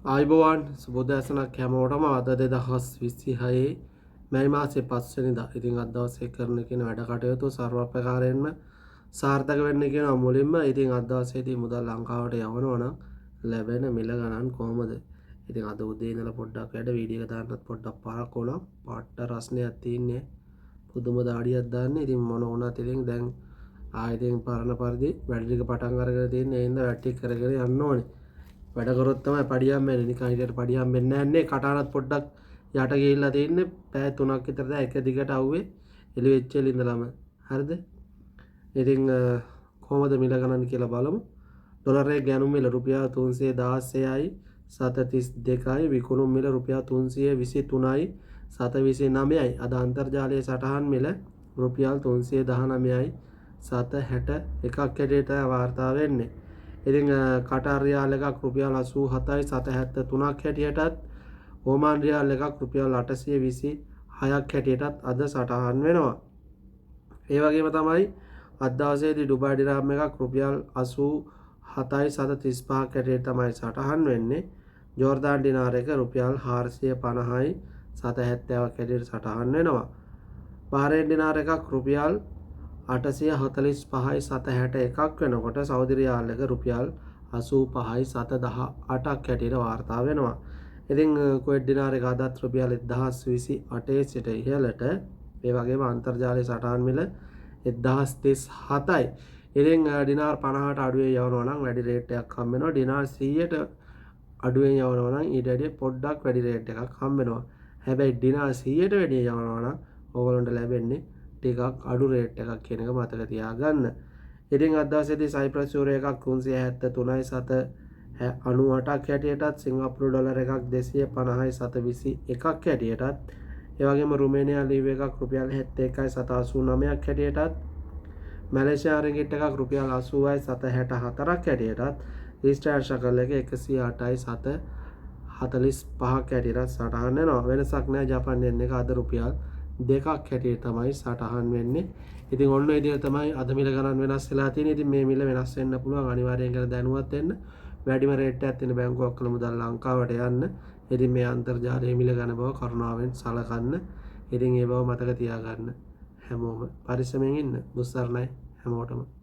ආයිබෝවන් සුබෝදෑසනක් හැමෝටම අද 2026 මැයි මාසේ 5 වෙනිදා. ඉතින් අද දවසේ කරන කියන වැඩ කටයුතු සර්වප්‍රකාරයෙන්ම සාර්ථක වෙන්න කියනවා. මුලින්ම ඉතින් අද දවසේදී මුදල් ලංකාවට යවනවා නම් ලැබෙන මිල ගණන් කොහොමද? ඉතින් අද උදේ ඉඳලා පොඩ්ඩක් වැඩ වීඩියෝ එක දාන්නත් පොඩ්ඩක් පාරක් වුණා. පාට්ට රස්නයක් තියෙන්නේ. පුදුම දාඩියක් දාන්නේ. ඉතින් මොන වුණත් ඉතින් දැන් ආයෙත් පරණ පරිදි වැඩ ටික පටන් අරගෙන තියෙන්නේ. ඒ හින්දා වැඩ ටික කරගෙන යන්න ඕනේ. වැඩ කරොත් තමයි පඩියම් වෙන්නේ. නිකන් හිටියට පඩියම් වෙන්නේ නැහැ. කටහරත් පොඩ්ඩක් යට ගිහිල්ලා තින්නේ. පැය 3ක් විතර දැන් එක දිගට આવුවේ එළි වෙච්ච ඉඳලාම. හරිද? ඉතින් කොහොමද මිල ගණන් කියලා බලමු. ඩොලරයේ ගැනුම් මිල රුපියල් 316යි 732යි විකුණුම් මිල රුපියල් 323යි 729යි. අද අන්තර්ජාලයේ සටහන් මිල රුපියල් 319යි 761ක් හැටියට වාර්තා වෙන්නේ. ඉතින් කටාර් රියාල් එකක් රුපියල් 87යි 773ක් හැටියටත් ඕමාන් රියාල් එකක් රුපියල් 826ක් හැටියටත් අද සටහන් වෙනවා. ඒ වගේම තමයි අද දවසේදී ඩුබායි දිරහම් එකක් රුපියල් 87යි 735ක් හැටියට තමයි සටහන් වෙන්නේ. ජෝර්දාන් ඩිනාර් එක රුපියල් 450යි 770ක් හැටියට සටහන් වෙනවා. බහරේන් ඩිනාර් එකක් රුපියල් 845යි 761ක් වෙනකොට සෞදි රියාල් එක රුපියල් 85යි 718ක් හැටියට වාර්තා වෙනවා. ඉතින් කුවේට් දිනාර එක අදත් රුපියල් 1028 සිට ඉහළට. ඒ වගේම අන්තර්ජාලයේ සටහන් මිල 1037යි. ඉතින් ඩිනාර් 50ට අඩුවෙන් යවනවා නම් වැඩි රේට් එකක් හම්බ වෙනවා. ඩිනාර් 100ට අඩුවෙන් යවනවා නම් ඊට වැඩිය පොඩ්ඩක් වැඩි රේට් එකක් හම්බ වෙනවා. හැබැයි ඩිනාර් 100ට වැඩිය යවනවා නම් ඕගොල්ලන්ට ලැබෙන්නේ ටිකක් අඩු රේට් එකක් කියන එක මතක තියාගන්න. ඉතින් අද දවසේදී සයිප්‍රස් යුරෝ එකක් 373යි 798ක් හැටියටත් සිංගප්පූරු ඩොලර් එකක් 250යි 721ක් හැටියටත් ඒ වගේම රුමේනියා ලීව් එකක් රුපියල් 71යි 789ක් හැටියටත් මැලේසියා රින්ගිට් එකක් රුපියල් 80යි 764ක් හැටියටත් ඊස්ටර්න් ශකල් එක 108යි 745ක් හැටියට සටහන් වෙනවා. වෙනසක් නැහැ. ජපාන් යෙන් එක අද රුපියල් 2ක් හැටියට තමයි සටහන් වෙන්නේ. ඉතින් ඔන්න ඒ විදිහට තමයි අද මිල ගණන් වෙනස් වෙලා තියෙන්නේ. ඉතින් මේ මිල වෙනස් වෙන්න පුළුවන්. අනිවාර්යෙන් කරලා දැනුවත් වෙන්න. වැඩිම රේට් එකක් තියෙන බැංකුවක් කළ මුදල් ලංකාවට යන්න. ඉතින් මේ අන්තර්ජාලයේ මිල ගණන බව කරුණාවෙන් සලකන්න. ඉතින් ඒ බව මතක තියාගන්න. හැමෝම පරිස්සමෙන් ඉන්න. බුස්සර්ණයි හැමෝටම.